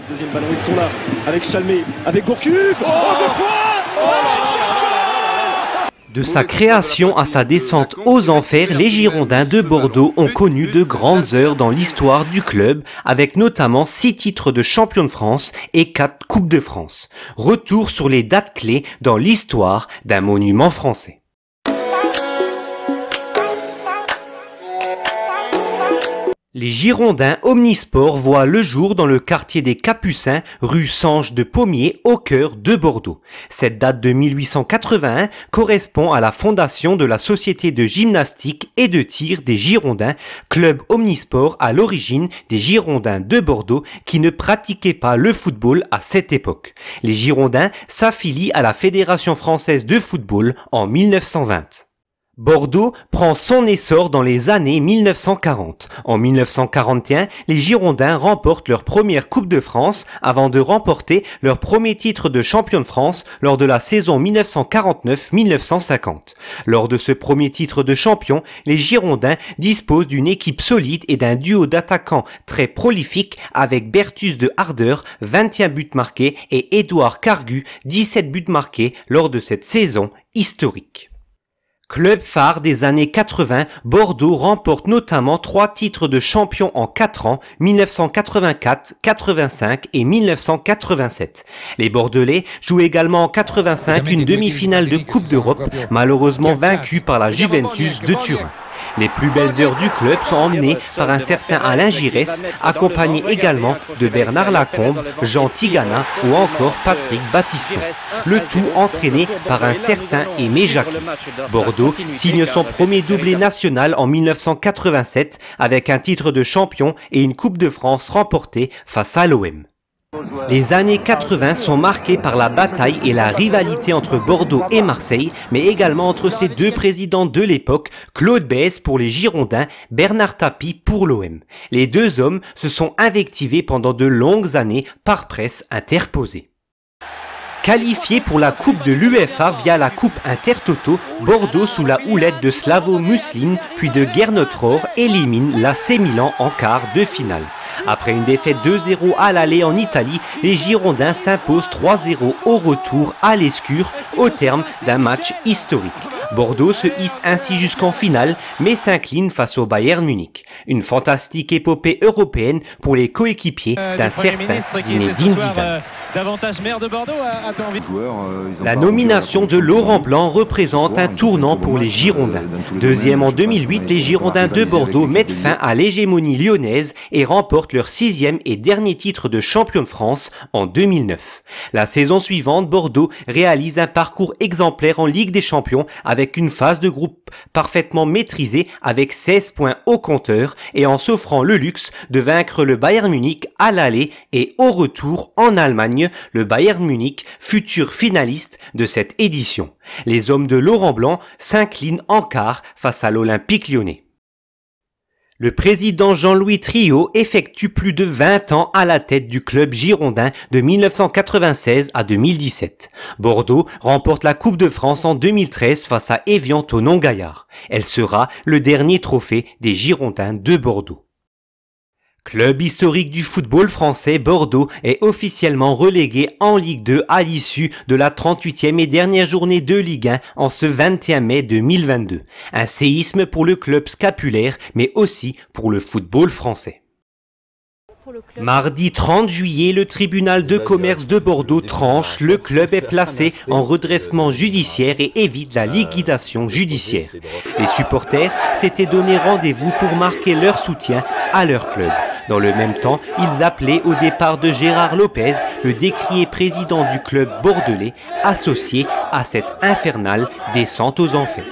Deuxième ballon, ils sont là, avec Chalmé, avec Gourcuff, deux fois. De sa création à sa descente aux enfers, les Girondins de Bordeaux ont connu de grandes heures dans l'histoire du club, avec notamment 6 titres de champion de France et 4 Coupes de France. Retour sur les dates clés dans l'histoire d'un monument français. Les Girondins omnisports voient le jour dans le quartier des Capucins, rue Sanche de Pommier, au cœur de Bordeaux. Cette date de 1881 correspond à la fondation de la Société de gymnastique et de tir des Girondins, club omnisport à l'origine des Girondins de Bordeaux qui ne pratiquaient pas le football à cette époque. Les Girondins s'affilient à la Fédération française de football en 1920. Bordeaux prend son essor dans les années 1940. En 1941, les Girondins remportent leur première Coupe de France avant de remporter leur premier titre de champion de France lors de la saison 1949-1950. Lors de ce premier titre de champion, les Girondins disposent d'une équipe solide et d'un duo d'attaquants très prolifiques avec Bertus de Harder, 21 buts marqués, et Édouard Cargu, 17 buts marqués lors de cette saison historique. Club phare des années 80, Bordeaux remporte notamment 3 titres de champion en 4 ans, 1984, 85 et 1987. Les Bordelais jouent également en 85 une demi-finale de Coupe d'Europe, malheureusement vaincue par la Juventus de Turin. Les plus belles heures du club sont emmenées par un certain Alain Giresse, accompagné également de Bernard Lacombe, Jean Tigana ou encore Patrick Battiston. Le tout entraîné par un certain Aimé Jacquet. Bordeaux signe son premier doublé national en 1987 avec un titre de champion et une Coupe de France remportée face à l'OM. Les années 80 sont marquées par la bataille et la rivalité entre Bordeaux et Marseille, mais également entre ses deux présidents de l'époque, Claude Bèze pour les Girondins, Bernard Tapie pour l'OM. Les deux hommes se sont invectivés pendant de longues années par presse interposée. Qualifié pour la Coupe de l'UEFA via la Coupe Intertoto, Bordeaux sous la houlette de Slavo Muslin puis de Gernot Rohr élimine l'AC Milan en quart de finale. Après une défaite 2-0 à l'aller en Italie, les Girondins s'imposent 3-0 au retour à l'Escure au terme d'un match historique. Bordeaux se hisse ainsi jusqu'en finale, mais s'incline face au Bayern Munich. Une fantastique épopée européenne pour les coéquipiers d'un certain Zinedine Zidane. Davantage maire de Bordeaux a pas envie. La nomination de Laurent Blanc représente un tournant pour les Girondins. Deuxième en 2008, les Girondins de Bordeaux mettent fin à l'hégémonie lyonnaise et remportent leur 6e et dernier titre de champion de France en 2009. La saison suivante, Bordeaux réalise un parcours exemplaire en Ligue des Champions avec une phase de groupe parfaitement maîtrisée avec 16 points au compteur et en s'offrant le luxe de vaincre le Bayern Munich à l'aller et au retour en Allemagne, le Bayern Munich, futur finaliste de cette édition. Les hommes de Laurent Blanc s'inclinent en quart face à l'Olympique lyonnais. Le président Jean-Louis Triot effectue plus de 20 ans à la tête du club girondin de 1996 à 2017. Bordeaux remporte la Coupe de France en 2013 face à Évian-Thonon-Gaillard. Elle sera le dernier trophée des Girondins de Bordeaux. Club historique du football français, Bordeaux est officiellement relégué en Ligue 2 à l'issue de la 38e et dernière journée de Ligue 1 en ce 21 mai 2022. Un séisme pour le club scapulaire, mais aussi pour le football français. Mardi 30 juillet, le tribunal de commerce de Bordeaux tranche. Le club est placé en redressement judiciaire et évite la liquidation judiciaire. Les supporters s'étaient donné rendez-vous pour marquer leur soutien à leur club. Dans le même temps, ils appelaient au départ de Gérard Lopez, le décrié président du club bordelais, associé à cette infernale descente aux enfers.